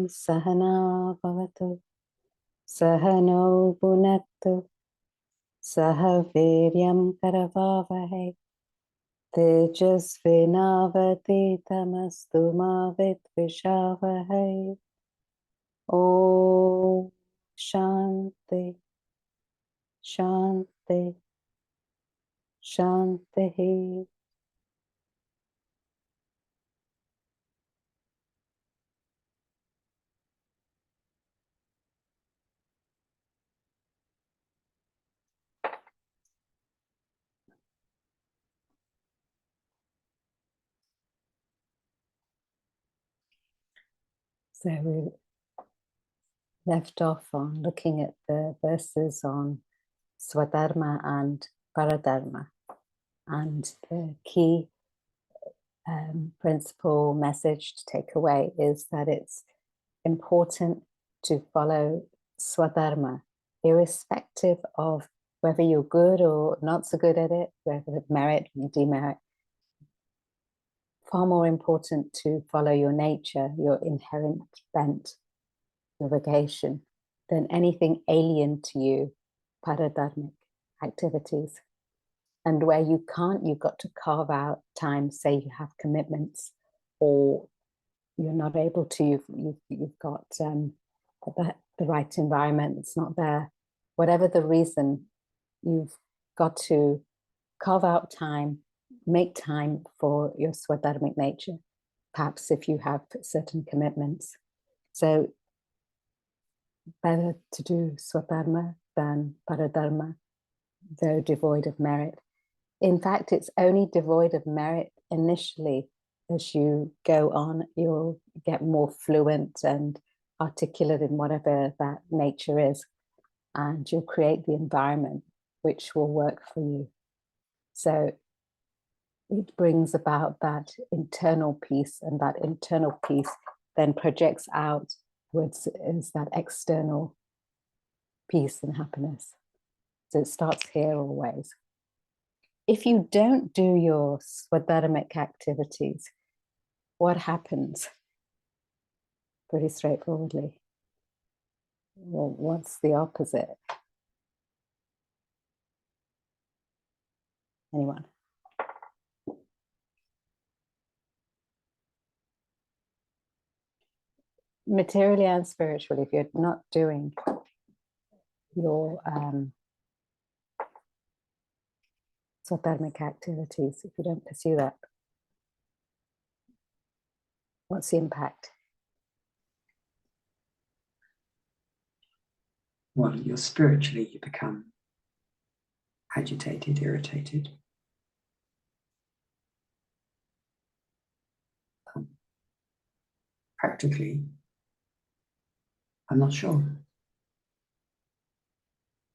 Sahana Bhavatu Sahano Bhunaktu Saha Viryam Karavavahe Tejasvinavati Tamastu Ma Vidvishavahe. Om Shanti Shanti Shanti. So we left off on looking at the verses on Swadharma and Paradharma, and the key principal message to take away is that it's important to follow Swadharma, irrespective of whether you're good or not so good at it, whether merit and demerit. Far more important to follow your nature, your inherent bent, your vocation, than anything alien to you, paradharmic activities. And where you can't, you've got to carve out time, say you have commitments, or you're not able to, you've got the right environment, it's not there. Whatever the reason, you've got to carve out time, make time for your swadharmic nature, perhaps if you have certain commitments. So better to do swadharma than paradharma, though devoid of merit. In fact, it's only devoid of merit initially. As you go on, you'll get more fluent and articulate in whatever that nature is, and you'll create the environment which will work for you. So it brings about that internal peace, and that internal peace then projects outwards as that external peace and happiness. So it starts here always. If you don't do your swadharmic activities, what happens? Pretty straightforwardly. Well, what's the opposite? Anyone? Materially and spiritually, if you're not doing your swadharmic activities, if you don't pursue that, what's the impact? Well, you're spiritually, you become agitated, irritated. Practically, I'm not sure.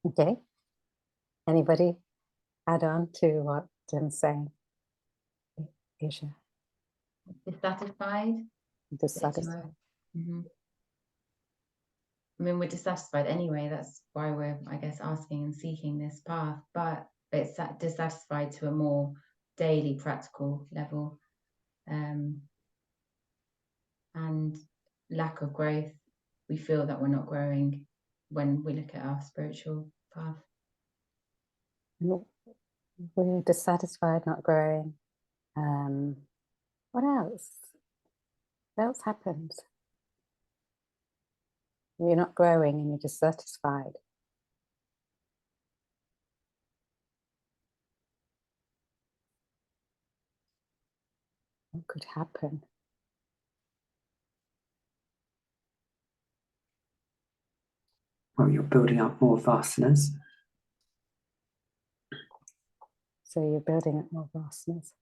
Okay. Anybody add on to what Jim's saying? Isha? Dissatisfied. Dissatisfied. Mm-hmm. I mean, we're dissatisfied anyway. That's why we're, I guess, asking and seeking this path. But it's dissatisfied to a more daily, practical level, and lack of growth. We feel that we're not growing when we look at our spiritual path. We're dissatisfied, not growing. What else? What else happens? You're not growing and you're dissatisfied. What could happen? Well, you're building up more vasanas. So you're building up more vasanas.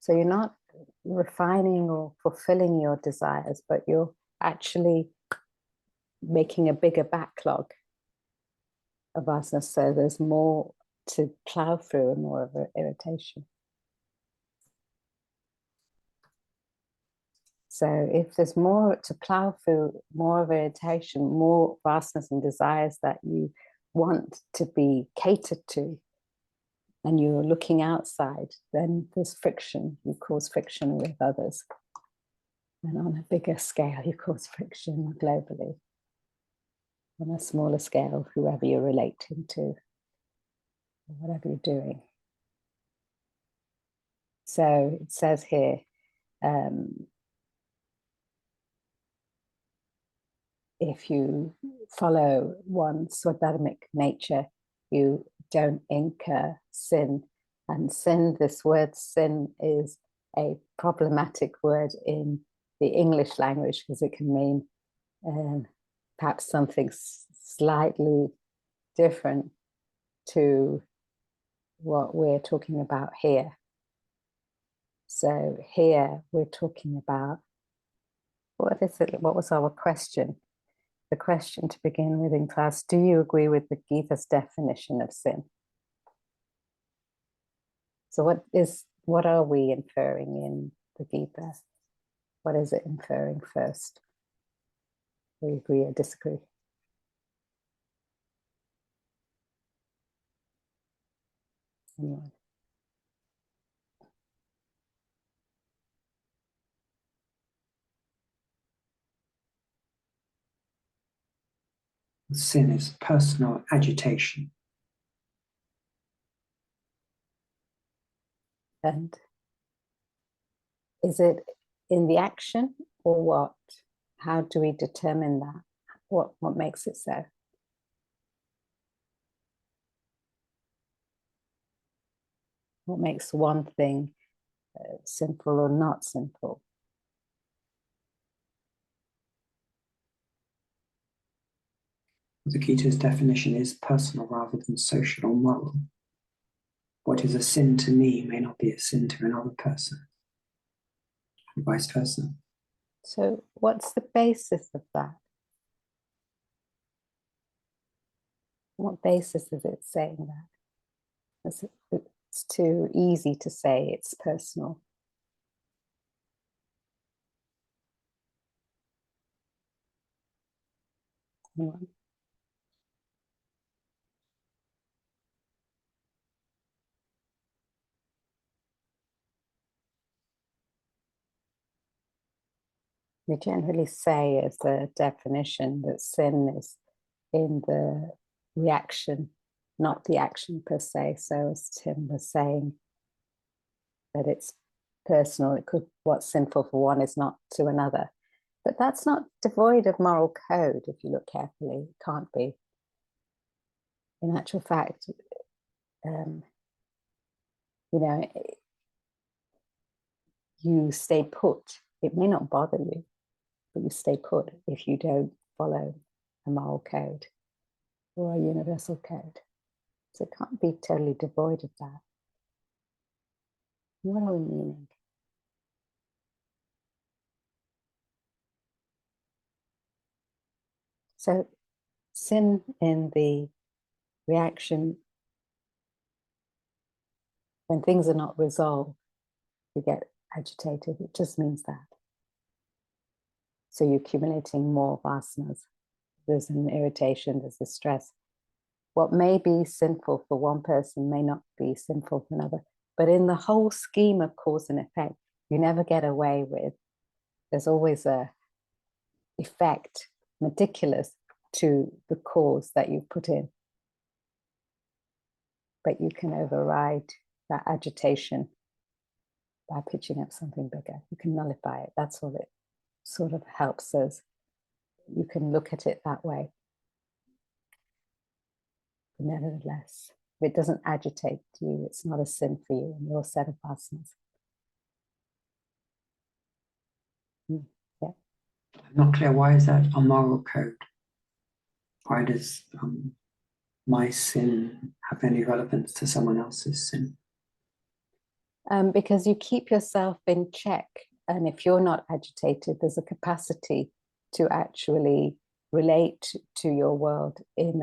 So you're not refining or fulfilling your desires, but you're actually making a bigger backlog of vasanas. So there's more to plow through and more of an irritation. So if there's more to plow through, more of irritation, more vasanas and desires that you want to be catered to, and you're looking outside, then there's friction. You cause friction with others. And on a bigger scale, you cause friction globally. On a smaller scale, whoever you're relating to, or whatever you're doing. So it says here, if you follow one's swadharmic nature, you don't incur sin. And sin, this word sin, is a problematic word in the English language because it can mean perhaps something slightly different to what we're talking about here. So here we're talking about, what is it? What was our question? The question to begin with in class, do you agree with the Gita's definition of sin? So what are we inferring in the Gita? What is it inferring first? We agree or disagree? Anyone? Sin is personal agitation. And is it in the action or what? How do we determine that? What makes it so? What makes one thing sinful or not sinful? The Gita's definition is personal rather than social or moral. What is a sin to me may not be a sin to another person, and vice versa. So what's the basis of that? What basis is it saying that? It's too easy to say it's personal. Anyone? We generally say as a definition that sin is in the reaction, not the action per se. So as Tim was saying, that it's personal. It could, what's sinful for one is not to another. But that's not devoid of moral code, if you look carefully. It can't be. In actual fact, you stay put. It may not bother you, but you stay put if you don't follow a moral code or a universal code. So it can't be totally devoid of that. What are we meaning? So sin in the reaction, when things are not resolved, you get agitated. It just means that. So you're accumulating more vasanas. There's an irritation, there's a stress. What may be sinful for one person may not be sinful for another. But in the whole scheme of cause and effect, you never get away with. There's always a effect meticulous to the cause that you put in. But you can override that agitation by pitching up something bigger. You can nullify it. That's all it sort of helps us. You can look at it that way. But nevertheless, if it doesn't agitate you, it's not a sin for you in your set of vasanas. Yeah. I'm not clear, why is that a moral code? Why does my sin have any relevance to someone else's sin? Because you keep yourself in check. And if you're not agitated, there's a capacity to actually relate to your world in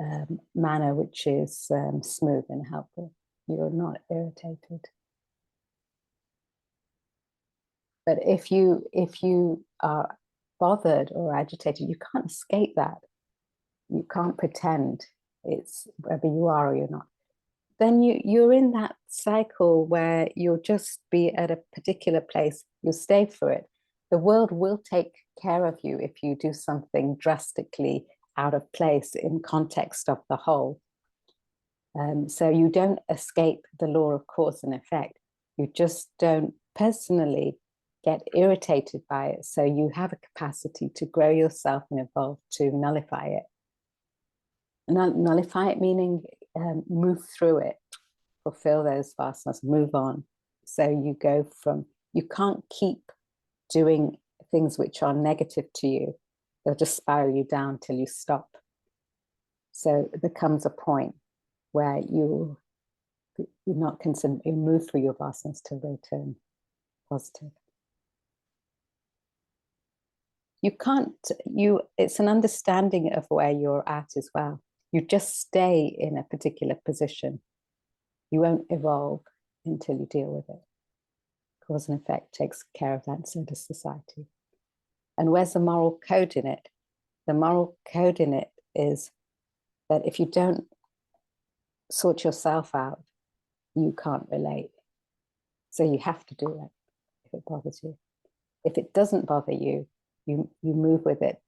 a manner which is smooth and helpful. You're not irritated. But if you are bothered or agitated, you can't escape that. You can't pretend it's whether you are or you're not. Then you're in that cycle where you'll just be at a particular place, you'll stay for it, the world will take care of you if you do something drastically out of place in context of the whole. So you don't escape the law of cause and effect. You just don't personally get irritated by it. So you have a capacity to grow yourself and evolve to nullify it. Nullify it meaning move through it, fulfill those vasanas, move on. So you go from, you can't keep doing things which are negative to you. They'll just spiral you down till you stop. So there comes a point where you're not concerned, you move through your vasanas till they turn positive. You can't, it's an understanding of where you're at as well. You just stay in a particular position. You won't evolve until you deal with it. Cause and effect takes care of that, and so does society. And where's the moral code in it? The moral code in it is that if you don't sort yourself out, you can't relate. So you have to do it if it bothers you. If it doesn't bother you, you move with it.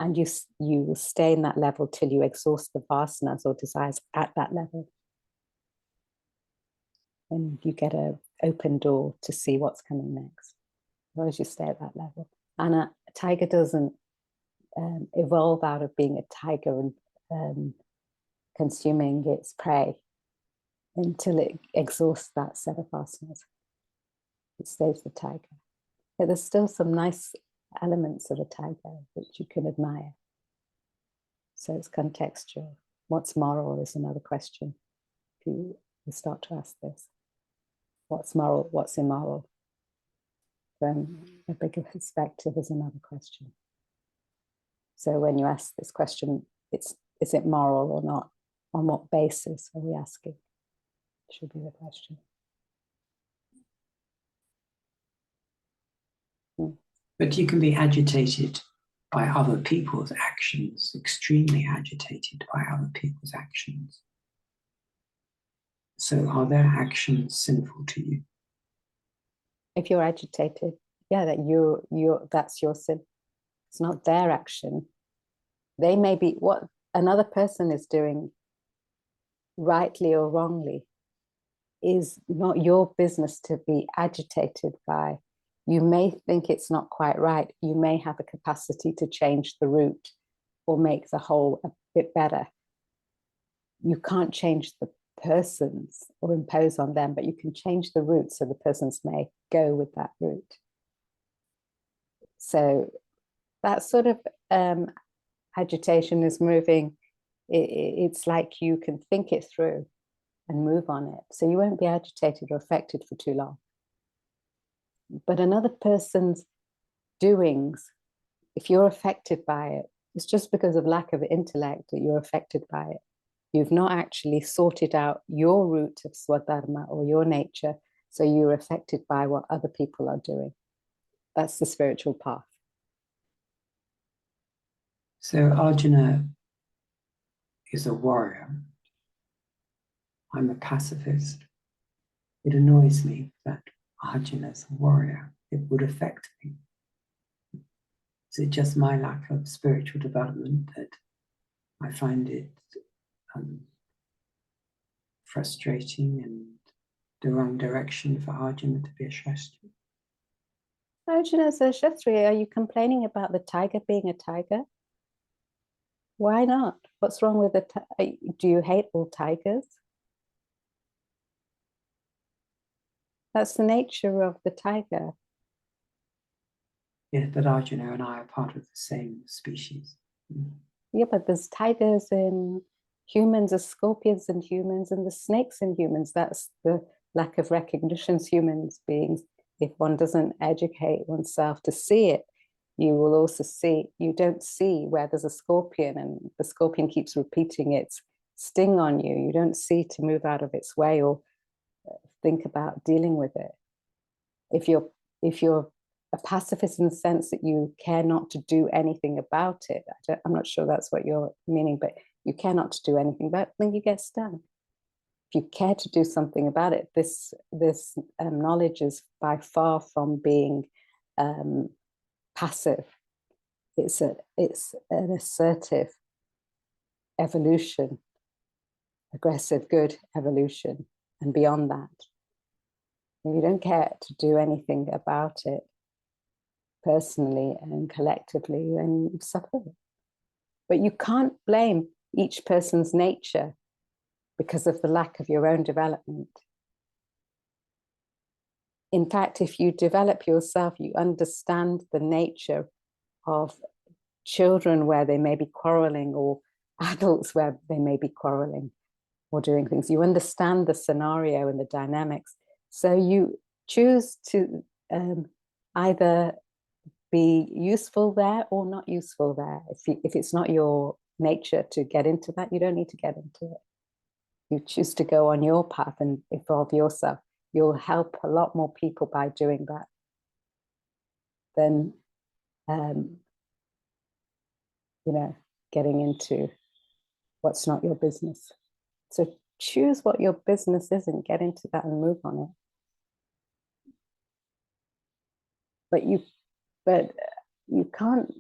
And you will stay in that level till you exhaust the vasanas or desires at that level. And you get an open door to see what's coming next, as long as you stay at that level. And a tiger doesn't evolve out of being a tiger and consuming its prey until it exhausts that set of vasanas. It stays the tiger. But there's still some nice elements of a tiger which you can admire. So it's contextual. What's moral is another question. If you start to ask this. What's moral, what's immoral? From a bigger perspective is another question. So when you ask this question, is it moral or not? On what basis are we asking? Should be the question. But you can be agitated by other people's actions, extremely agitated by other people's actions. So are their actions sinful to you? If you're agitated, yeah, that's your sin. It's not their action. They may be, what another person is doing, rightly or wrongly, is not your business to be agitated by. You may think it's not quite right. You may have a capacity to change the route or make the whole a bit better. You can't change the persons or impose on them, but you can change the route so the persons may go with that route. So that sort of agitation is moving. It's like you can think it through and move on it. So you won't be agitated or affected for too long. But another person's doings, if you're affected by it, it's just because of lack of intellect that you're affected by it. You've not actually sorted out your root of swadharma or your nature, so you're affected by what other people are doing. That's the spiritual path. So Arjuna is a warrior. I'm a pacifist. It annoys me that Arjuna's a warrior. It would affect me. Is it just my lack of spiritual development that I find it frustrating and the wrong direction for Arjuna to be a Shastri? Arjuna's a Kshatriya. Are you complaining about the tiger being a tiger? Why not? What's wrong with the tiger? Do you hate all tigers? That's the nature of the tiger. Yes, but Arjuna and I are part of the same species. Yeah, but there's tigers in humans, there's scorpions in humans, and the snakes in humans. That's the lack of recognition as humans beings. If one doesn't educate oneself to see it, you will also see, you don't see where there's a scorpion and the scorpion keeps repeating its sting on you. You don't see to move out of its way or think about dealing with it. If you're a pacifist in the sense that you care not to do anything about it, I'm not sure that's what you're meaning, but you care not to do anything about it, then you get stung. if you care to do something about it, this knowledge is by far from being passive. It's an assertive evolution, aggressive, good evolution, and beyond that. If you don't care to do anything about it personally and collectively, then you suffer. But you can't blame each person's nature because of the lack of your own development. In fact, if you develop yourself, you understand the nature of children where they may be quarreling, or adults where they may be quarreling or doing things. You understand the scenario and the dynamics. So you choose to either be useful there or not useful there. If it's not your nature to get into that, you don't need to get into it. You choose to go on your path and evolve yourself. You'll help a lot more people by doing that than, getting into what's not your business. So choose what your business is and get into that and move on it. But you can't.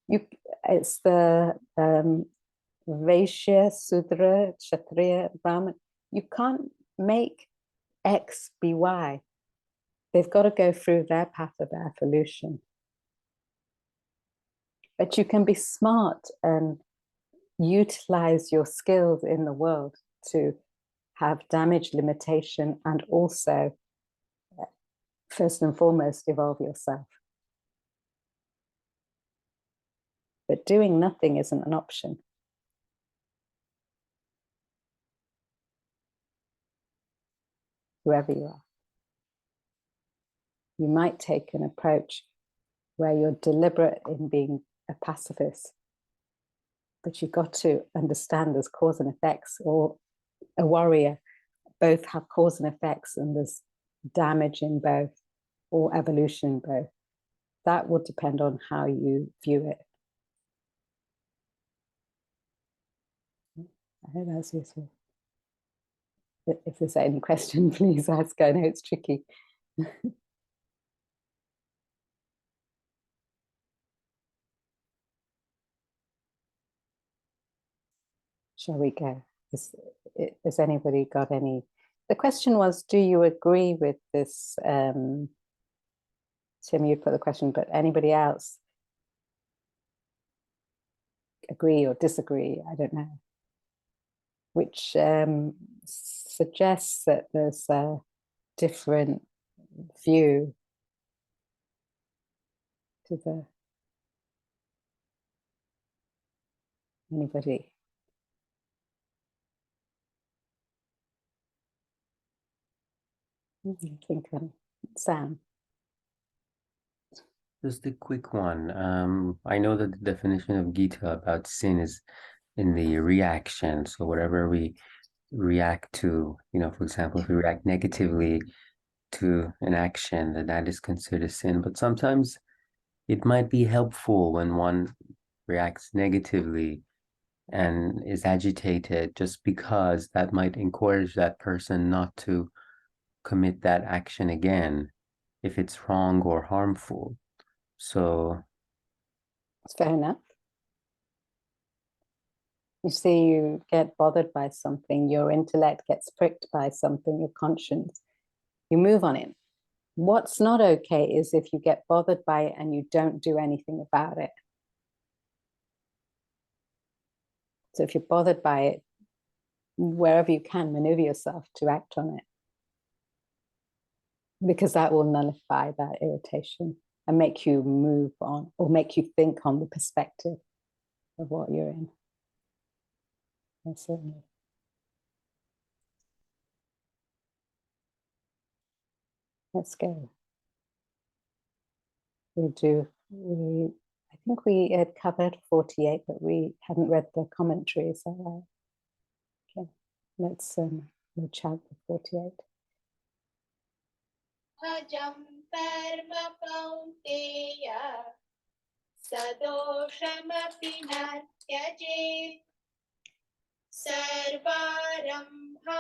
It's the Vaishya, Sudra, Kshatriya, Brahman. You can't make X be Y. They've got to go through their path of evolution. But you can be smart and utilize your skills in the world to have damage limitation and also, first and foremost, evolve yourself. But doing nothing isn't an option. Whoever you are. You might take an approach where you're deliberate in being a pacifist, but you've got to understand there's cause and effects, or a warrior. Both have cause and effects, and there's damage in both, or evolution in both. That will depend on how you view it. I hope that's useful. If there's any question, please ask. I know it's tricky. Shall we go? Has anybody got any? The question was, do you agree with this? Tim, you put the question, but anybody else agree or disagree? I don't know. Which suggests that there's a different view to the anybody. I think Sam. Just a quick one. I know that the definition of Gita about sin is in the reaction. So whatever we react to, for example, if we react negatively to an action, then that is considered a sin. But sometimes it might be helpful when one reacts negatively and is agitated, just because that might encourage that person not to commit that action again if it's wrong or harmful. So it's fair enough. You see, you get bothered by something, your intellect gets pricked by something, your conscience, you move on it. What's not okay is if you get bothered by it and you don't do anything about it. So if you're bothered by it, wherever you can, maneuver yourself to act on it, because that will nullify that irritation and make you move on, or make you think on the perspective of what you're in. That's certainly. Let's go. I think we had covered 48, but we hadn't read the commentary. Is that right? Okay, we'll chant the 48. Bhajam karma kaunteya sadosamapi natyaje सर्वारम्भा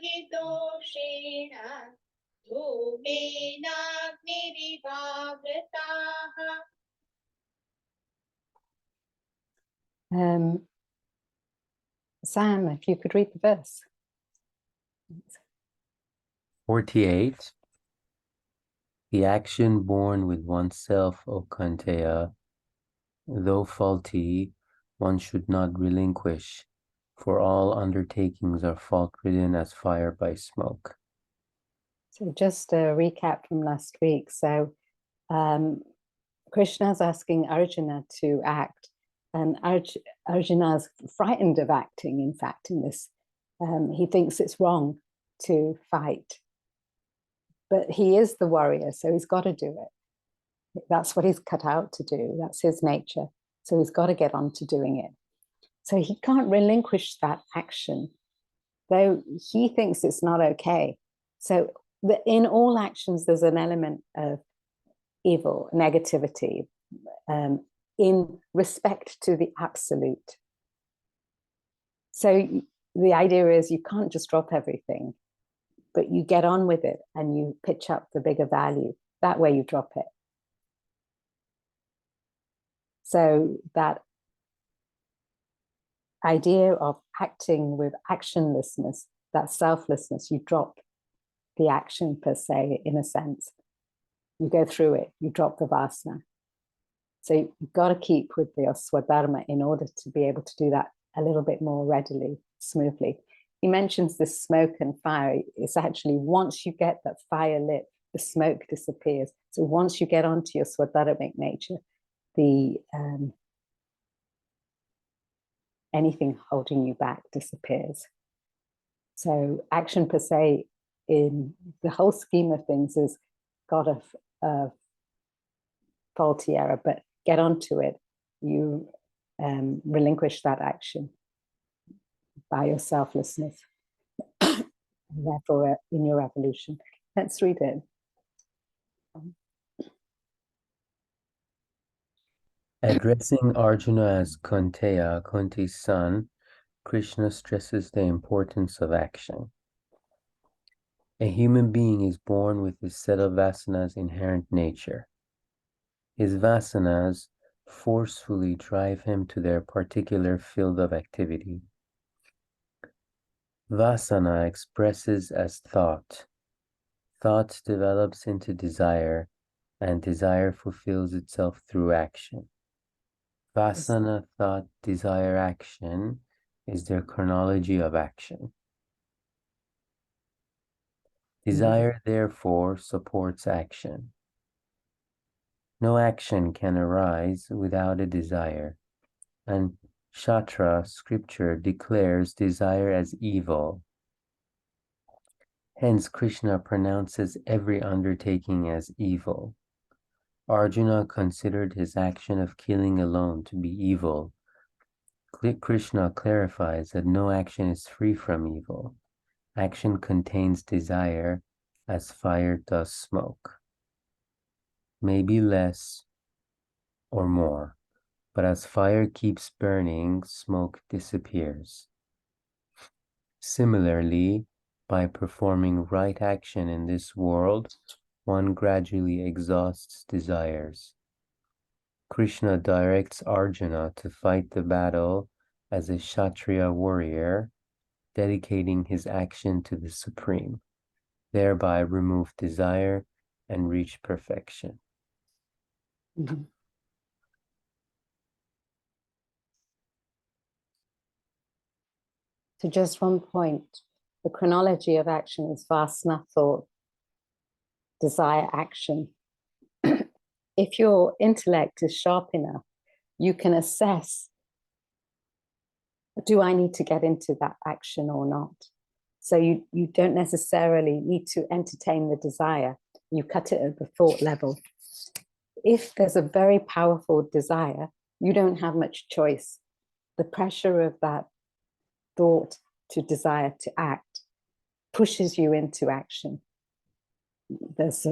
हि दोषेण धूमेनाग्निरिवावृताः. Sam, if you could read the verse. 48. The action born with oneself, O Kanteya, though faulty, one should not relinquish, for all undertakings are fault-ridden as fire by smoke. So just a recap from last week. So Krishna's asking Arjuna to act, and Arjuna's frightened of acting, in fact, in this. He thinks it's wrong to fight. But he is the warrior, so he's got to do it. That's what he's cut out to do. That's his nature. So he's got to get on to doing it. So he can't relinquish that action, though he thinks it's not okay. So in all actions, there's an element of evil, negativity, in respect to the absolute. So the idea is you can't just drop everything, but you get on with it and you pitch up the bigger value. That way you drop it. So that idea of acting with actionlessness, that selflessness, you drop the action per se, in a sense. You go through it, you drop the vasana. So you've got to keep with your swadharma in order to be able to do that a little bit more readily, smoothly. He mentions the smoke and fire. It's actually once you get that fire lit, the smoke disappears. So once you get onto your swadharmic nature, the anything holding you back disappears. So action per se, in the whole scheme of things, is got a faulty error, but get onto it. You relinquish that action by your selflessness. And therefore, in your evolution. Let's read it. Addressing Arjuna as Kunteya, Kunti's son, Krishna stresses the importance of action. A human being is born with his set of vasanas' inherent nature. His vasanas forcefully drive him to their particular field of activity. Vasana expresses as thought. Thought develops into desire, and desire fulfills itself through action. Vasana, thought, desire, action is their chronology of action. Desire, therefore, supports action. No action can arise without a desire, and Shastra, scripture, declares desire as evil. Hence, Krishna pronounces every undertaking as evil. Arjuna considered his action of killing alone to be evil. Krishna clarifies that no action is free from evil. Action contains desire, as fire does smoke. Maybe less or more, but as fire keeps burning, smoke disappears. Similarly, by performing right action in this world, one gradually exhausts desires. Krishna directs Arjuna to fight the battle as a Kshatriya warrior, dedicating his action to the Supreme, thereby remove desire and reach perfection. Mm-hmm. So just one point, the chronology of action is vasana, thought, desire, action. If your intellect is sharp enough, you can assess, do I need to get into that action or not? So you don't necessarily need to entertain the desire. You cut it at the thought level. If there's a very powerful desire, you don't have much choice. The pressure of that thought to desire to act pushes you into action. There's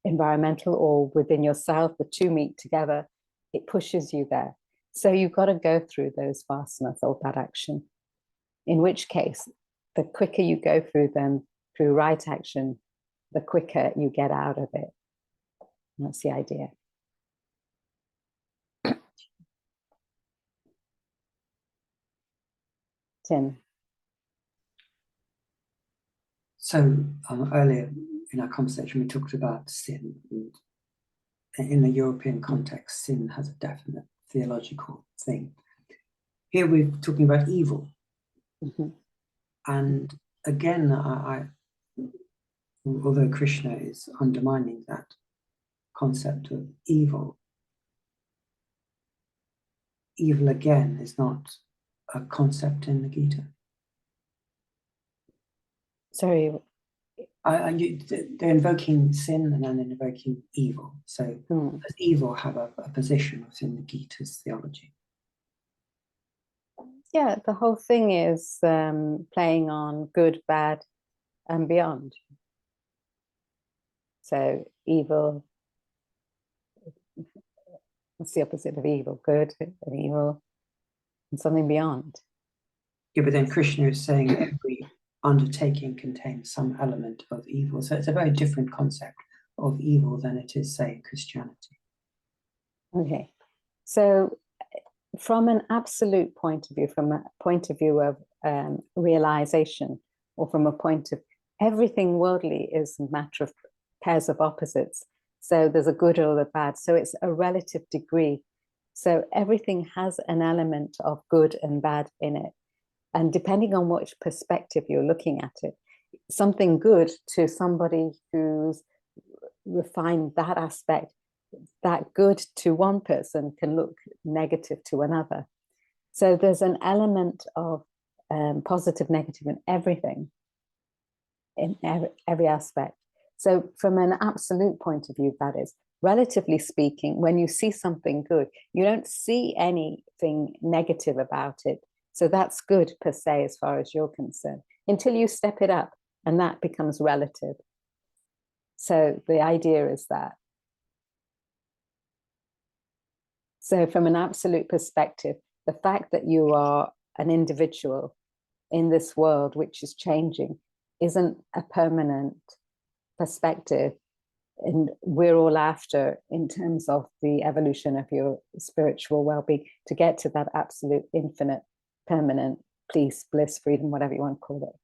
environmental or within yourself, the two meet together, it pushes you there. So you've got to go through those vasana, thought, that action. in which case, the quicker you go through them, through right action, the quicker you get out of it. That's the idea. Tim. So earlier in our conversation, we talked about sin. And in the European context, sin has a definite theological thing. Here we're talking about evil. Mm-hmm. And again, although Krishna is undermining that concept of evil, evil again is not a concept in the Gita. Sorry. They're invoking sin and then invoking evil. So does evil have a position within the Gita's theology? Yeah, the whole thing is playing on good, bad, and beyond. So evil, what's the opposite of evil? Good and evil, and something beyond. Yeah, but then Krishna is saying every undertaking contains some element of evil. So it's a very different concept of evil than it is, say, in Christianity. Okay, so from an absolute point of view, from a point of view of realization, or from a point of everything worldly is a matter of pairs of opposites. So there's a good or a bad. So it's a relative degree. So everything has an element of good and bad in it. And depending on which perspective you're looking at it, something good to somebody who's refined that aspect, that good to one person can look negative to another. So there's an element of positive, negative in everything, in every aspect. So from an absolute point of view, that is, relatively speaking, when you see something good, you don't see anything negative about it. So that's good per se, as far as you're concerned, until you step it up, and that becomes relative. So the idea is that. So from an absolute perspective, the fact that you are an individual in this world, which is changing, isn't a permanent perspective. And we're all after, in terms of the evolution of your spiritual well-being, to get to that absolute, infinite, permanent peace, bliss, freedom, whatever you want to call it.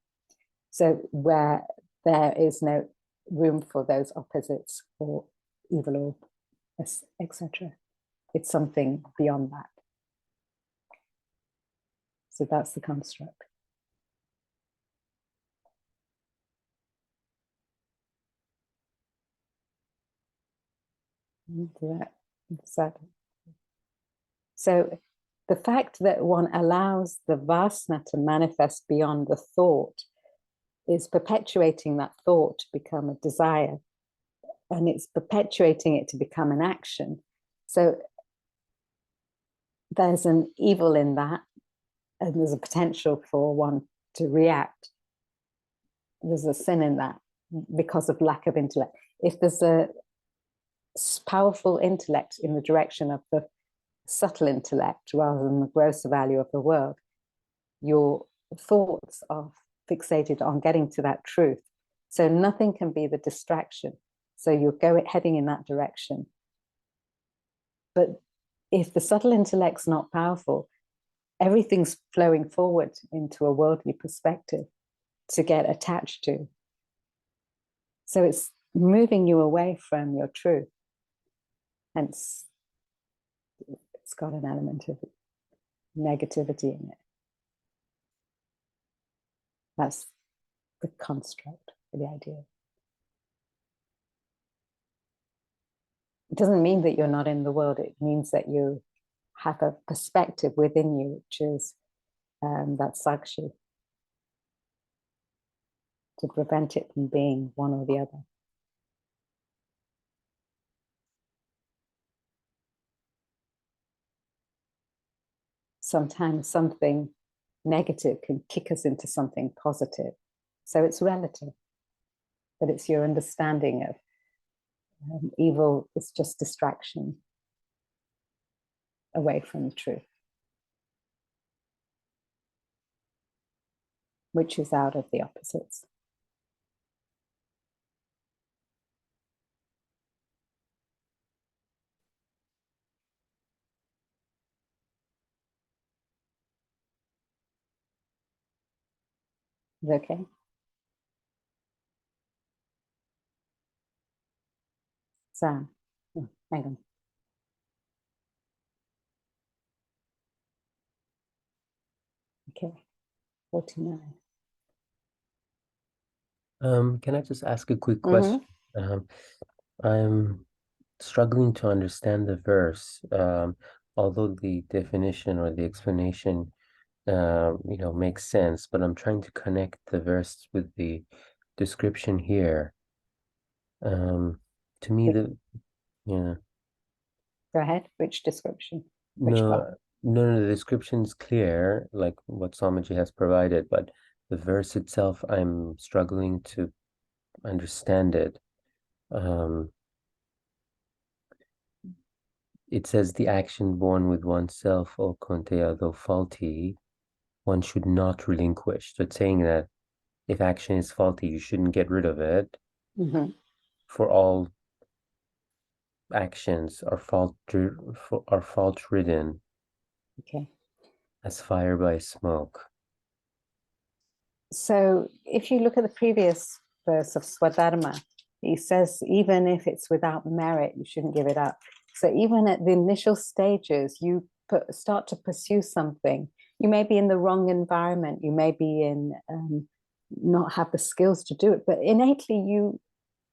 So where there is no room for those opposites or evil or etc. It's something beyond that. So that's the construct. So the fact that one allows the vasana to manifest beyond the thought is perpetuating that thought to become a desire, and it's perpetuating it to become an action. So there's an evil in that, and there's a potential for one to react. There's a sin in that because of lack of intellect. If there's a powerful intellect in the direction of the subtle intellect rather than the gross value of the world, your thoughts are fixated on getting to that truth. So nothing can be the distraction. So you're heading in that direction. But if the subtle intellect's not powerful, everything's flowing forward into a worldly perspective to get attached to. So it's moving you away from your truth. Hence, it's got an element of negativity in it. That's the construct, the idea. It doesn't mean that you're not in the world. It means that you have a perspective within you, which is that sakshi, to prevent it from being one or the other. Sometimes something negative can kick us into something positive. So it's relative, but it's your understanding of evil is just distraction away from the truth. which is out of the opposites. Is it okay? Sam, oh, hang on. Okay, 49. Can I just ask a quick question? I'm struggling to understand the verse, although the definition or the explanation, makes sense, but I'm trying to connect the verse with the description here. To me, yeah. Go ahead. Which description? Which No, part? no, the description is clear, like what Swamiji has provided, but the verse itself, I'm struggling to understand it. It says the action born with oneself, O Konteya, though faulty, one should not relinquish. So it's saying that if action is faulty, you shouldn't get rid of it. For all actions are fault ridden. Okay. As fire by smoke. So if you look at the previous verse of Swadharma, he says, even if it's without merit, you shouldn't give it up. So even at the initial stages, you start to pursue something. You may be in the wrong environment. You may be in not have the skills to do it, but innately you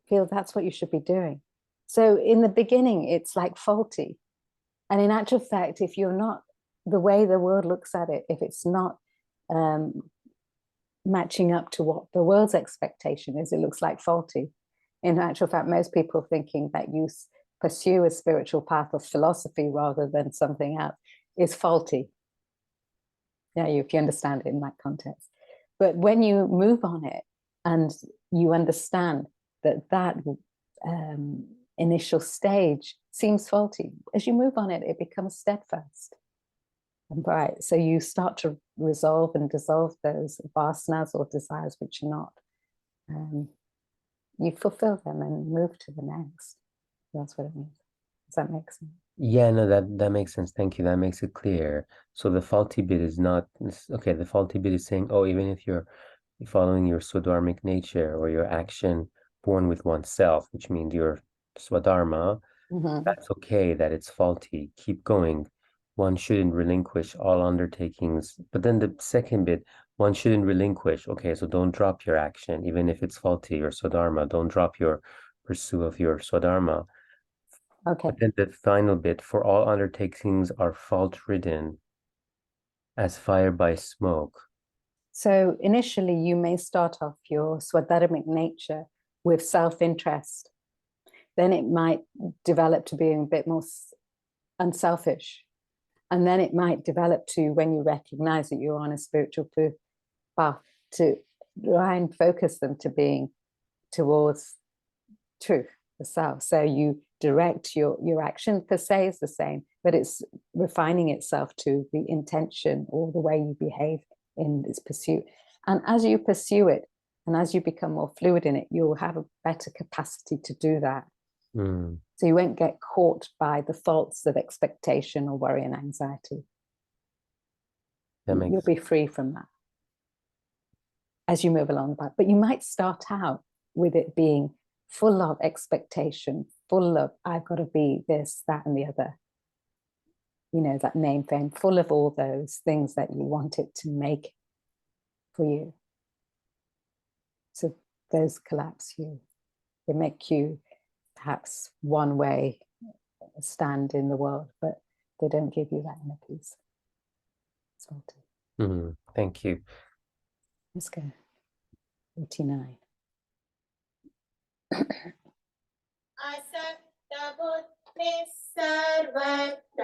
feel that's what you should be doing. So in the beginning, it's like faulty. And in actual fact, if you're not, the way the world looks at it, if it's not matching up to what the world's expectation is, it looks like faulty. In actual fact, most people are thinking that you pursue a spiritual path of philosophy rather than something else is faulty. Yeah, if you understand it in that context. But when you move on it and you understand that that initial stage seems faulty, as you move on it, it becomes steadfast and bright. So you start to resolve and dissolve those vasanas or desires which are not. You fulfill them and move to the next. That's what it means. Does that make sense? Yeah, no, that makes sense. Thank you. That makes it clear. So the faulty bit is not okay. The faulty bit is saying, oh, even if you're following your swadharmic nature or your action born with oneself, which means your swadharma, that's okay that it's faulty. Keep going. One shouldn't relinquish all undertakings. But then the second bit, one shouldn't relinquish. Okay, so don't drop your action, even if it's faulty, your swadharma. Don't drop your pursuit of your swadharma. Okay. But then the final bit, for all undertakings are fault-ridden as fire by smoke. So initially, you may start off your swadharmic nature with self-interest. Then it might develop to being a bit more unselfish. And then it might develop to, when you recognize that you're on a spiritual path, to try and focus them to being towards truth, the self. So you direct your action per se is the same, but it's refining itself to the intention or the way you behave in this pursuit. And as you pursue it, and as you become more fluid in it, you'll have a better capacity to do that. So you won't get caught by the faults of expectation or worry and anxiety. You'll be free from that as you move along. But you might start out with it being full of expectation, full of, I've got to be this, that, and the other. You know, that name fame, full of all those things that you want it to make for you. So those collapse you. They make you perhaps one way stand in the world, but they don't give you that inner peace. Thank you. Let's go. 49. असक्त बुद्धिः सर्वत्र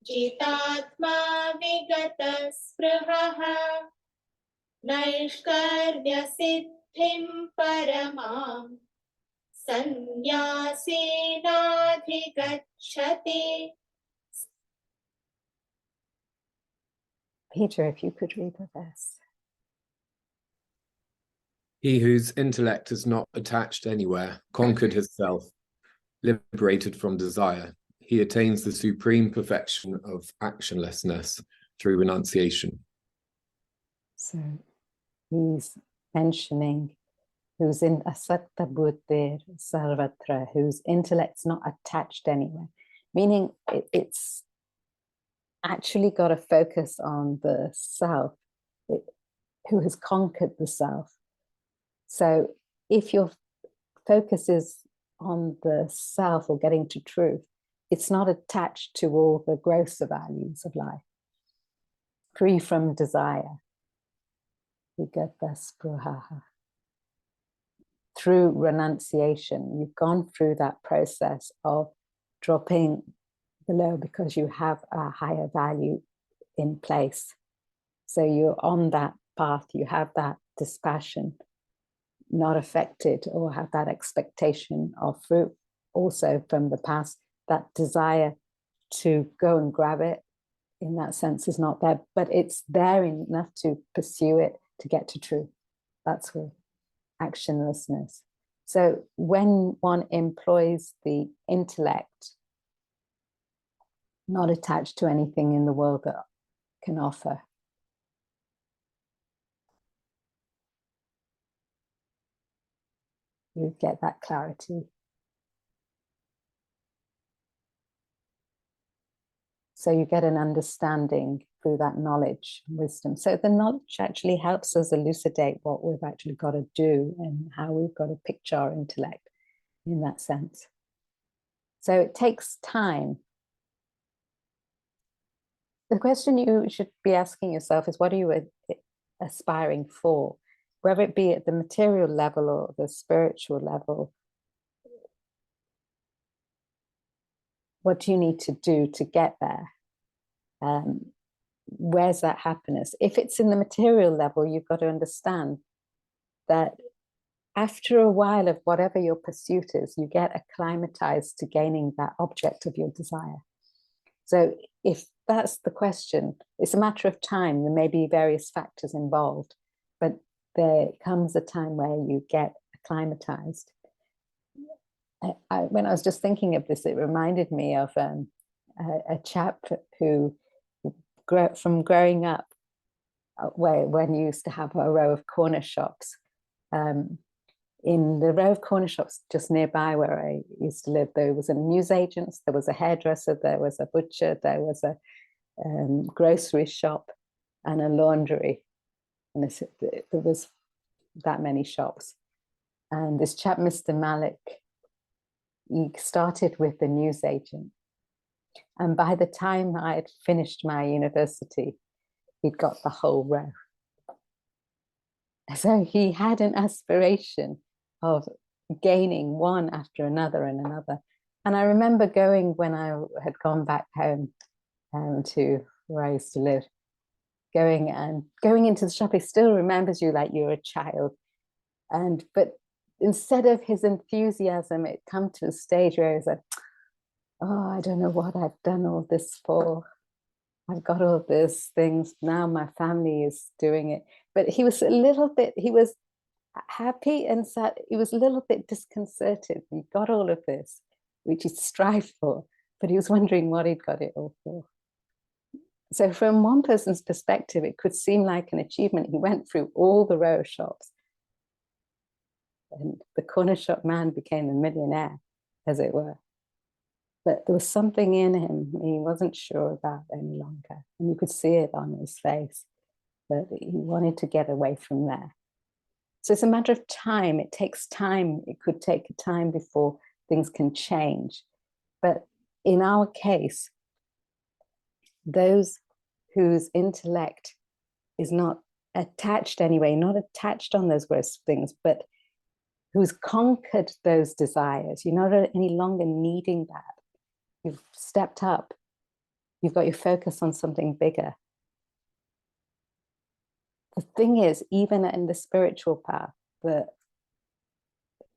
जितात्मा विगत स्पृहः नैष्कर्म्य सिद्धिं परमां संन्यासेनाधिगच्छति. Peter, if you could read the verse. He whose intellect is not attached anywhere, conquered his self, liberated from desire, he attains the supreme perfection of actionlessness through renunciation. So he's mentioning who's in asakta buddhir sarvatra, whose intellect's not attached anywhere, meaning it's actually got to focus on the self, who has conquered the self. So if your focus is on the self or getting to truth, it's not attached to all the grosser values of life, free from desire. Through renunciation, you've gone through that process of dropping below because you have a higher value in place. So you're on that path, you have that dispassion, not affected or have that expectation of fruit also from the past. That desire to go and grab it in that sense is not there, but it's there enough to pursue it to get to truth. That's where actionlessness. So when one employs the intellect, not attached to anything in the world that can offer, you get that clarity. So you get an understanding through that knowledge, wisdom. So the knowledge actually helps us elucidate what we've actually got to do and how we've got to picture our intellect in that sense. So it takes time. The question you should be asking yourself is, what are you aspiring for? Whether it be at the material level or the spiritual level, what do you need to do to get there? Where's that happiness? If it's in the material level, you've got to understand that after a while of whatever your pursuit is, you get acclimatized to gaining that object of your desire. So if that's the question, it's a matter of time. There may be various factors involved, but there comes a time where you get acclimatized. When I was just thinking of this, it reminded me of a chap who, from growing up, when you used to have a row of corner shops, in the row of corner shops just nearby where I used to live, there was a newsagent, there was a hairdresser, there was a butcher, there was a grocery shop and a laundry. And there was that many shops. And this chap, Mr. Malik, he started with the newsagent. And by the time I had finished my university, he'd got the whole row. So he had an aspiration of gaining one after another and another. And I remember going, when I had gone back home to where I used to live, going into the shop, he still remembers you like you're a child. But instead of his enthusiasm, it come to a stage where he was like, oh, I don't know what I've done all this for. I've got all these things. Now my family is doing it. But he was he was happy and sad. He was a little bit disconcerted. He got all of this, which he strived for, but he was wondering what he'd got it all for. So from one person's perspective, it could seem like an achievement. He went through all the row of shops. And the corner shop man became a millionaire, as it were. But there was something in him he wasn't sure about any longer. And you could see it on his face, that he wanted to get away from there. So it's a matter of time. It takes time. It could take time before things can change. But in our case, those whose intellect is not attached anyway, not attached on those gross things, but who's conquered those desires, you're not any longer needing that. You've stepped up. You've got your focus on something bigger. The thing is, even in the spiritual path, the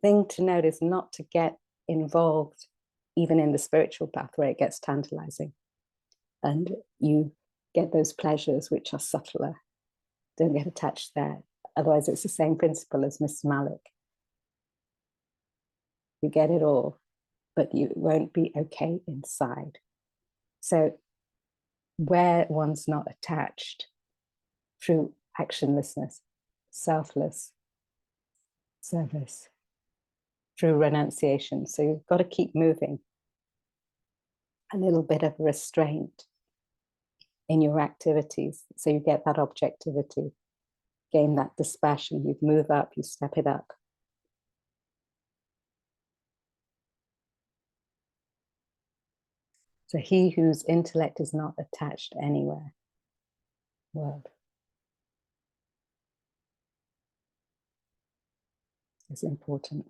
thing to note is not to get involved even in the spiritual path where it gets tantalizing. And you get those pleasures which are subtler. Don't get attached there. Otherwise, it's the same principle as Mr. Malik. You get it all, but you won't be okay inside. So where one's not attached through actionlessness, selfless service, through renunciation. So you've got to keep moving. A little bit of restraint in your activities. So you get that objectivity, gain that dispassion. You move up, you step it up. So he whose intellect is not attached anywhere. World. Is important.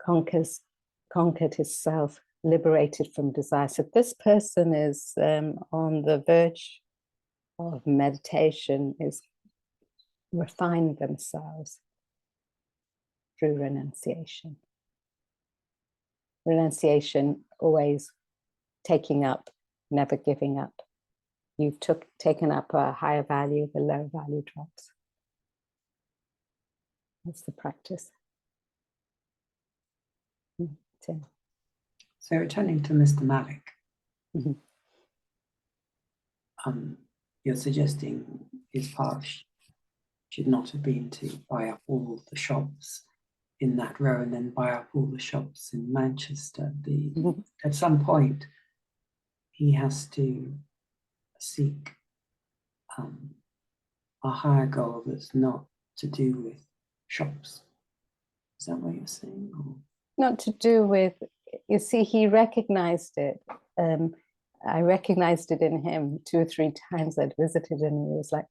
Conquered his self, liberated from desire. So this person is on the verge of meditation, is refined themselves through renunciation. Renunciation, always taking up, never giving up. You've taken up a higher value, the low value drops. That's the practice. Tim. So returning to Mr. Malik, Mm-hmm. You're suggesting his path should not have been to buy up all the shops in that row and then buy up all the shops in Manchester. At some point, he has to seek a higher goal that's not to do with shops. Is that what you're saying? Or? Not to do with, you see, he recognized it. I recognized it in him 2 or 3 times I'd visited him, and he was like,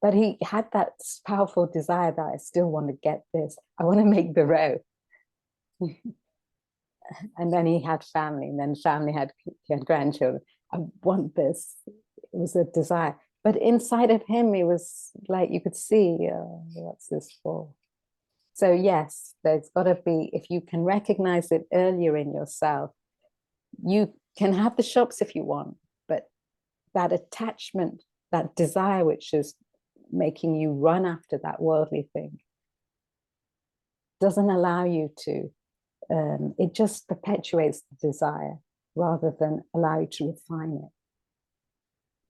but he had that powerful desire that I still want to get this. I want to make the row. And then he had family, and then family he had grandchildren. I want this. It was a desire. But inside of him, it was like, you could see, what's this for? So yes, there's got to be, if you can recognize it earlier in yourself, you can have the shops if you want, but that attachment, that desire, which is making you run after that worldly thing, doesn't allow you to, it just perpetuates the desire rather than allow you to refine it.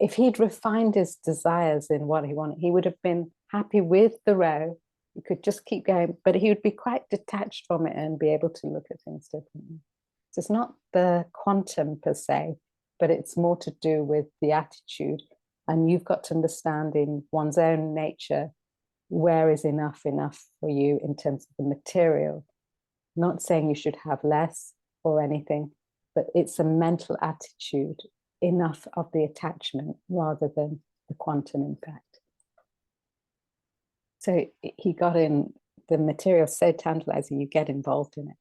If he'd refined his desires in what he wanted, he would have been happy with the row. You could just keep going, but he would be quite detached from it and be able to look at things differently. So it's not the quantum per se, but it's more to do with the attitude. And you've got to understand in one's own nature, where is enough for you in terms of the material. Not saying you should have less or anything, but it's a mental attitude, enough of the attachment rather than the quantum impact. So he got in, the material so tantalizing, you get involved in it.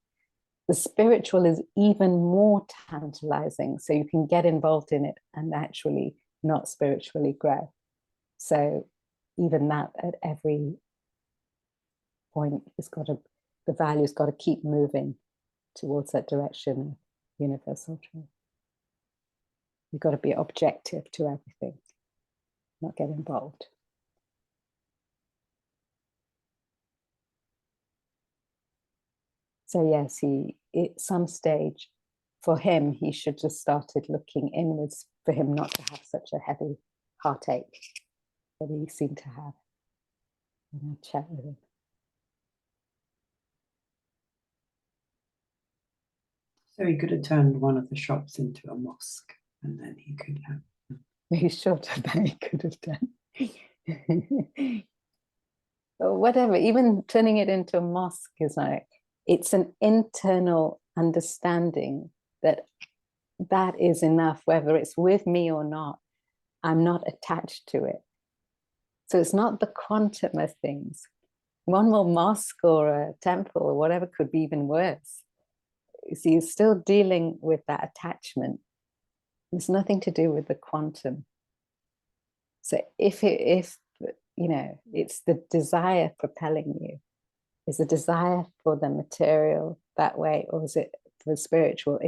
The spiritual is even more tantalizing, so you can get involved in it and actually not spiritually grow. So even that at every point has got to, the value's got to keep moving towards that direction of universal truth. You've got to be objective to everything, not get involved. So yes, at some stage, for him, he should have started looking inwards for him not to have such a heavy heartache that he seemed to have. And I chat with him. So he could have turned one of the shops into a mosque, and then he could have. He should have, that he could have done. Or whatever, even turning it into a mosque is like, it's an internal understanding that that is enough, whether it's with me or not. I'm not attached to it. So it's not the quantum of things. One more mosque or a temple or whatever could be even worse. So you're still dealing with that attachment. It's nothing to do with the quantum. So if you know, it's the desire propelling you. Is the desire for the material that way, or is it for the spiritual?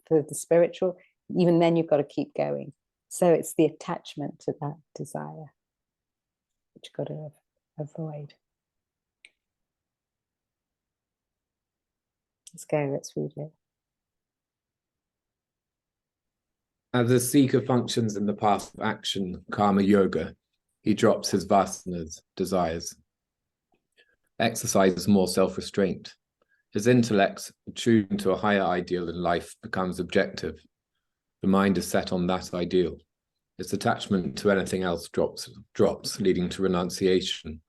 For the spiritual, even then you've got to keep going. So it's the attachment to that desire which you've got to avoid. Let's go, let's read it. As a seeker functions in the path of action, karma yoga, he drops his vasanas, desires, exercises more self-restraint. His intellect, attuned to a higher ideal in life, becomes objective. The mind is set on that ideal. Its attachment to anything else drops, leading to renunciation.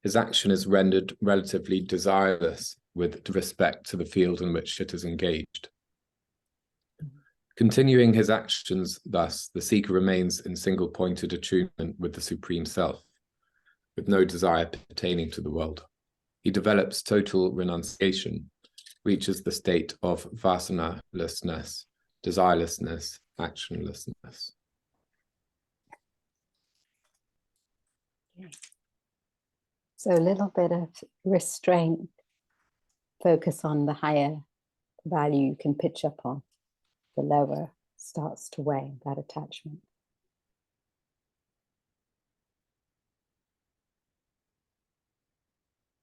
His action is rendered relatively desireless with respect to the field in which it is engaged. Continuing his actions thus, the seeker remains in single-pointed attunement with the Supreme Self, with no desire pertaining to the world. He develops total renunciation, reaches the state of vasanalessness, desirelessness, actionlessness. So a little bit of restraint, focus on the higher value you can pitch up on. The lower starts to weigh, that attachment.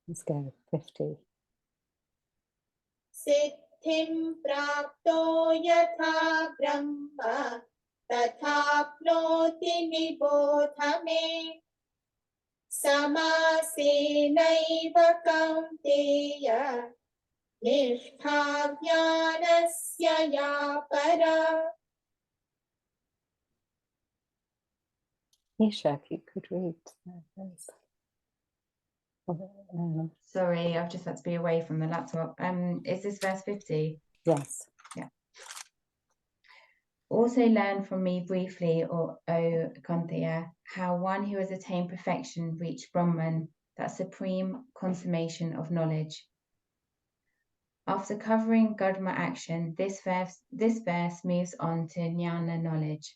Let's go, 50. सिद्धिं प्राप्तो यथा ब्रह्म तथाप्नोति निबोध मे समासेनैव कौन्तेय निष्ठा ज्ञानस्य या परा. Isha, if you could read those. Sorry, I've just had to be away from the laptop. Is this verse 50? Yes. Yeah. Also learn from me briefly, O Kanteya, how one who has attained perfection reached Brahman, that supreme consummation of knowledge. After covering Gudma action, this verse moves on to Jnana knowledge.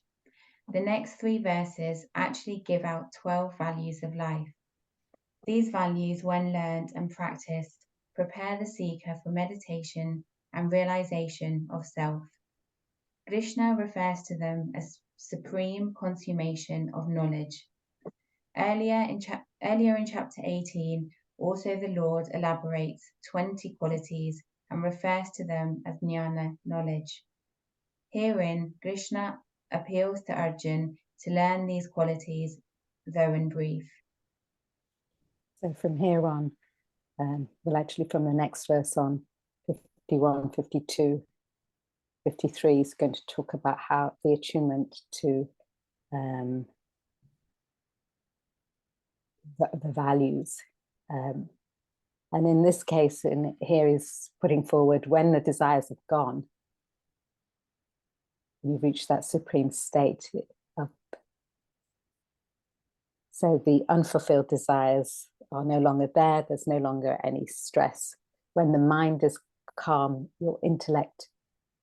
The next 3 verses actually give out 12 values of life. These values, when learned and practiced, prepare the seeker for meditation and realization of self. Krishna refers to them as supreme consummation of knowledge. Earlier in chapter 18, also the Lord elaborates 20 qualities and refers to them as jnana knowledge. Herein, Krishna appeals to Arjuna to learn these qualities, though in brief. So from here on, well, actually from the next verse on, 51, 52, 53 is going to talk about how the attunement to the values. And in this case, here he's putting forward when the desires have gone, you've reached that supreme state of, so the unfulfilled desires are no longer there, there's no longer any stress. When the mind is calm, your intellect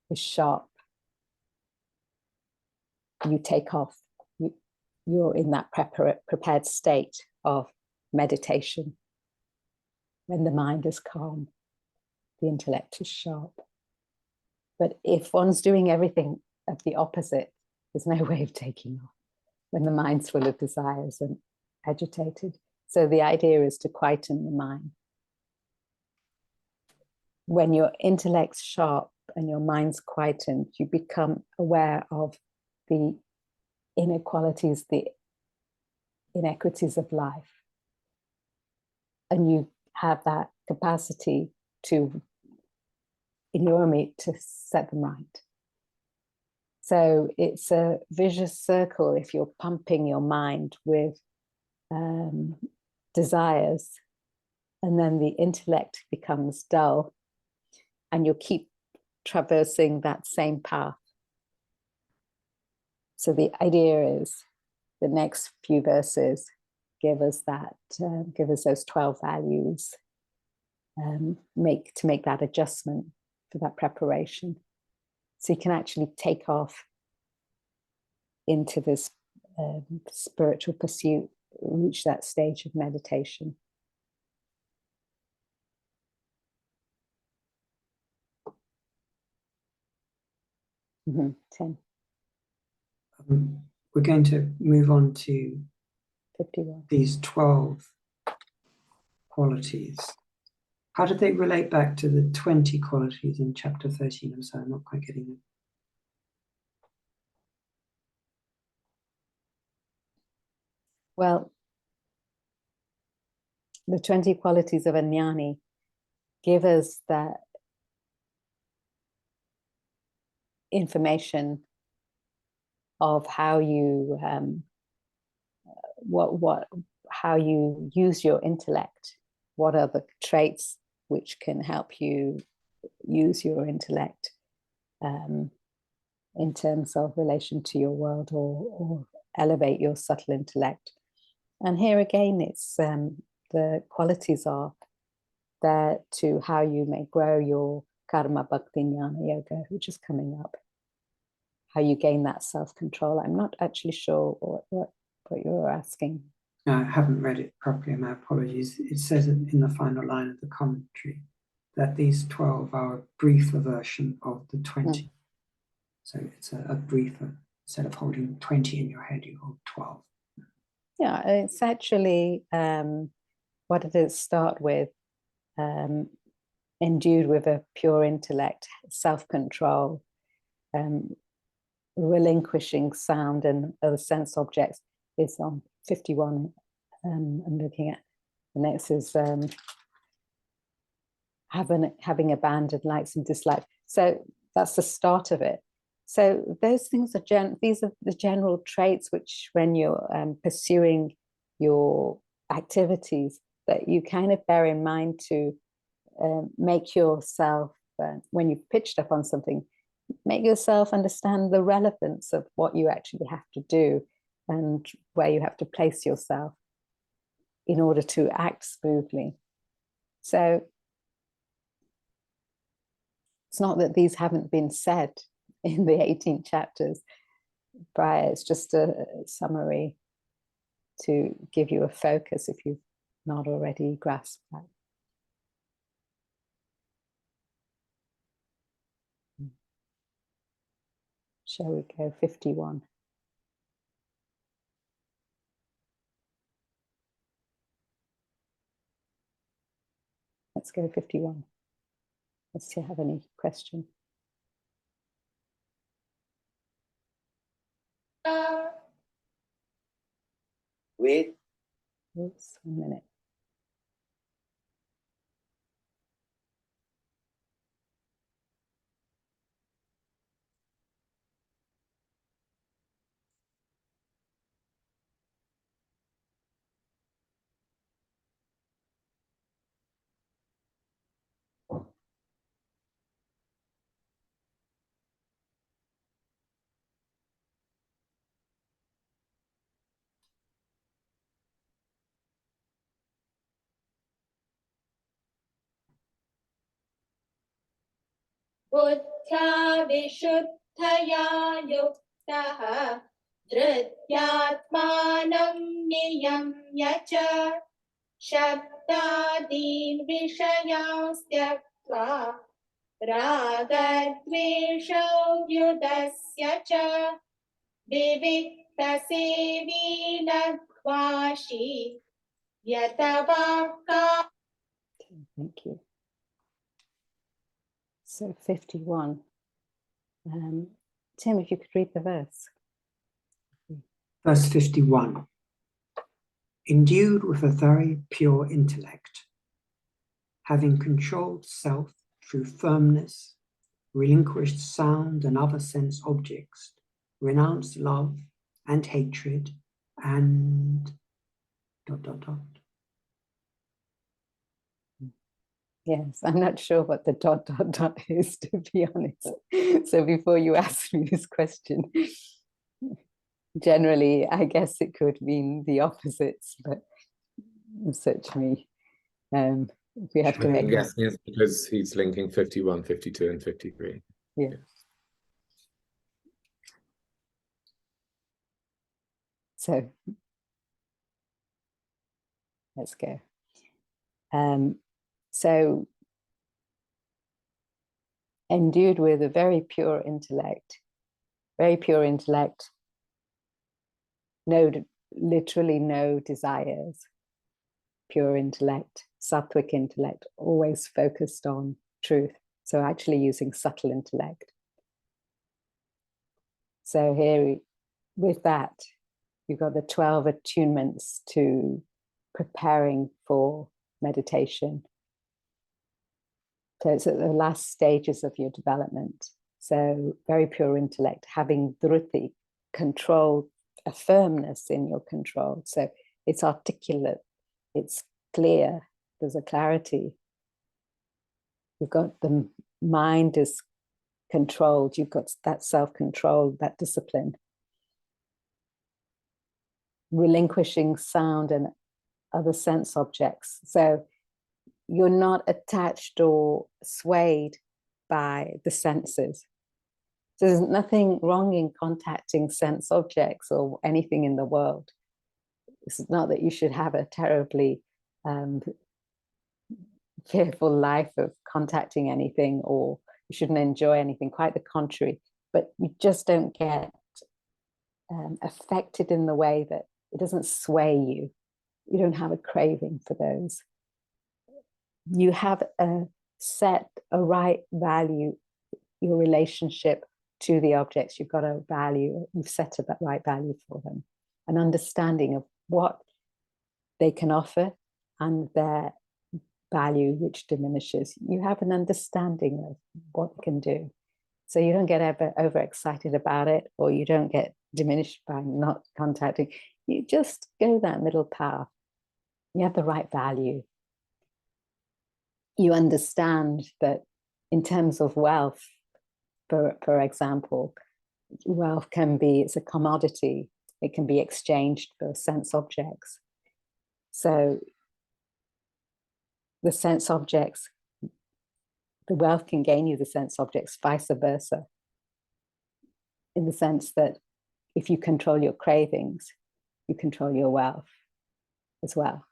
is sharp, you take off, you're in that prepared state of meditation. When the mind is calm, the intellect is sharp. But if one's doing everything of the opposite, there's no way of taking off when the mind's full of desires and agitated. So the idea is to quieten the mind. When your intellect's sharp and your mind's quietened, you become aware of the inequalities, the inequities of life. And you have that capacity to, in your meat, to set them right. So it's a vicious circle if you're pumping your mind with desires, and then the intellect becomes dull, and you'll keep traversing that same path. So the idea is the next few verses give us that, give us those 12 values, to make that adjustment for that preparation. So you can actually take off into this spiritual pursuit, reach that stage of meditation. Mm-hmm. 10. We're going to move on to 51. these 12 qualities. How do they relate back to the 20 qualities in chapter 13? I'm sorry, I'm not quite getting it. Well, the 20 qualities of a jnani give us that information of how you how you use your intellect. What are the traits which can help you use your intellect in terms of relation to your world, or elevate your subtle intellect. And here again, it's the qualities are there to how you may grow your karma bhakti jnana yoga, which is coming up. How you gain that self-control. I'm not actually sure what you're asking. No, I haven't read it properly, my apologies. It says in the final line of the commentary that these 12 are a briefer version of the 20. Mm. So it's a briefer. Instead of holding 20 in your head, you hold 12. Yeah, it's actually, what did it start with? Endued with a pure intellect, self-control, relinquishing sound and other sense objects is on 51. I'm looking at the next is having abandoned likes and dislikes. So that's the start of it. So those things are these are the general traits which, when you're pursuing your activities, that you kind of bear in mind to make yourself, when you've pitched up on something, make yourself understand the relevance of what you actually have to do and where you have to place yourself in order to act smoothly. So it's not that these haven't been said in the 18 chapters prior, it's just a summary to give you a focus if you've not already grasped that. Shall we go 51? Let's go 51. Let's see if you have any question. Wait. Oops, 1 minute. बुद्ध्या विशुद्धया युक्तः धृत्यात्मानं नियम्य च शब्दादीन् विषयान् त्यक्त्वा रागद्वेषौ व्युदस्य च विविक्तसेवी लघ्वाशी यतवाक्का. Thank you. So 51. Tim, if you could read the verse. Verse 51. Endued with a very pure intellect, having controlled self through firmness, relinquished sound and other sense objects, renounced love and hatred, and ... Yes, I'm not sure what the ... is, to be honest. So before you ask me this question, generally, I guess it could mean the opposites, but search me. We have to make I'm guessing it's because he's linking 51, 52, and 53. Yeah. So let's go. So endued with a very pure intellect, literally no desires, pure intellect, sattvic intellect, always focused on truth. So actually using subtle intellect. So here, with that, you've got the 12 attunements to preparing for meditation. So it's at the last stages of your development. So very pure intellect, having dhruti, control, a firmness in your control. So it's articulate, it's clear, there's a clarity. You've got the mind is controlled, you've got that self-control, that discipline. Relinquishing sound and other sense objects. So you're not attached or swayed by the senses. So there's nothing wrong in contacting sense objects or anything in the world. It's not that you should have a terribly fearful life of contacting anything, or you shouldn't enjoy anything, quite the contrary. But you just don't get affected in the way that it doesn't sway you. You don't have a craving for those. You have a right value, your relationship to the objects. You've got a value, you've set a right value for them, an understanding of what they can offer and their value, which diminishes. You have an understanding of what they can do. So you don't get ever overexcited about it, or you don't get diminished by not contacting. You just go that middle path. You have the right value. You understand that in terms of wealth, for example, wealth can be, it's a commodity. It can be exchanged for sense objects. So the sense objects, the wealth can gain you the sense objects, vice versa. In the sense that if you control your cravings, you control your wealth as well.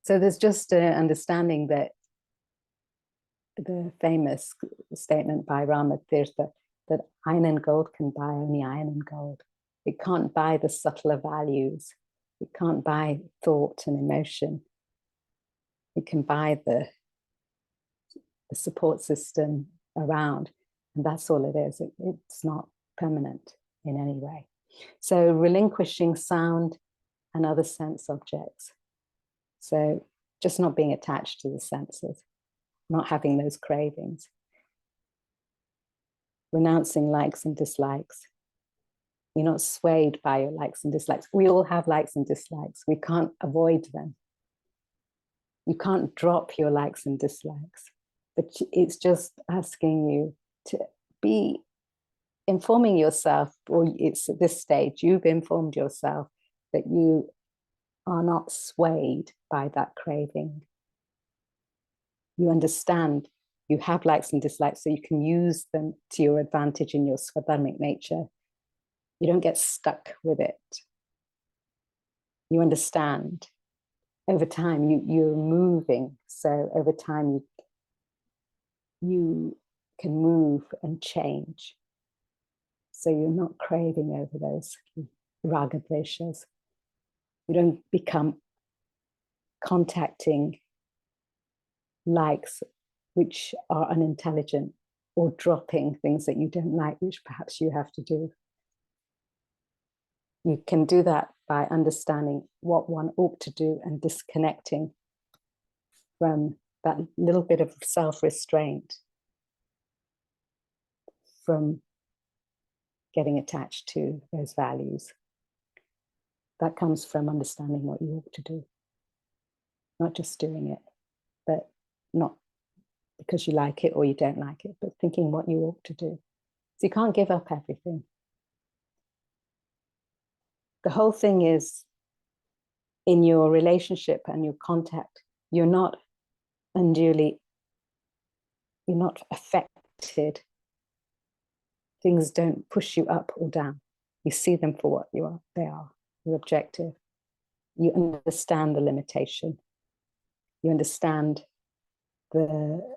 So there's just an understanding that the famous statement by Ramatirtha that iron and gold can buy only iron and gold. It can't buy the subtler values. It can't buy thought and emotion. It can buy the support system around, and that's all it is. It's not permanent in any way. So relinquishing sound and other sense objects. So just not being attached to the senses, not having those cravings. Renouncing likes and dislikes. You're not swayed by your likes and dislikes. We all have likes and dislikes. We can't avoid them. You can't drop your likes and dislikes, but it's just asking you to be informing yourself, or it's at this stage, you've informed yourself that you are not swayed by that craving. You understand you have likes and dislikes, so you can use them to your advantage in your swadharmic nature. You don't get stuck with it. You understand. Over time, you're moving. So over time, you can move and change. So you're not craving over those raga dveshas. You don't become contacting likes which are unintelligent, or dropping things that you don't like, which perhaps you have to do. You can do that by understanding what one ought to do and disconnecting from that little bit of self-restraint, from getting attached to those values. That comes from understanding what you ought to do. Not just doing it, but not because you like it or you don't like it, but thinking what you ought to do. So you can't give up everything. The whole thing is, in your relationship and your contact, you're not unduly, you're not affected. Things don't push you up or down. You see them for what you are, they are, your objective. You understand the limitation. You understand the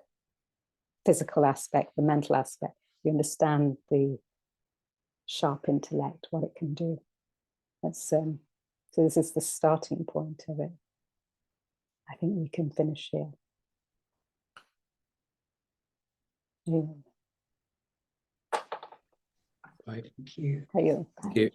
physical aspect, the mental aspect. You understand the sharp intellect, what it can do. That's so this is the starting point of it. I think we can finish here. Yeah. Right. Thank you. Are you? Thank you.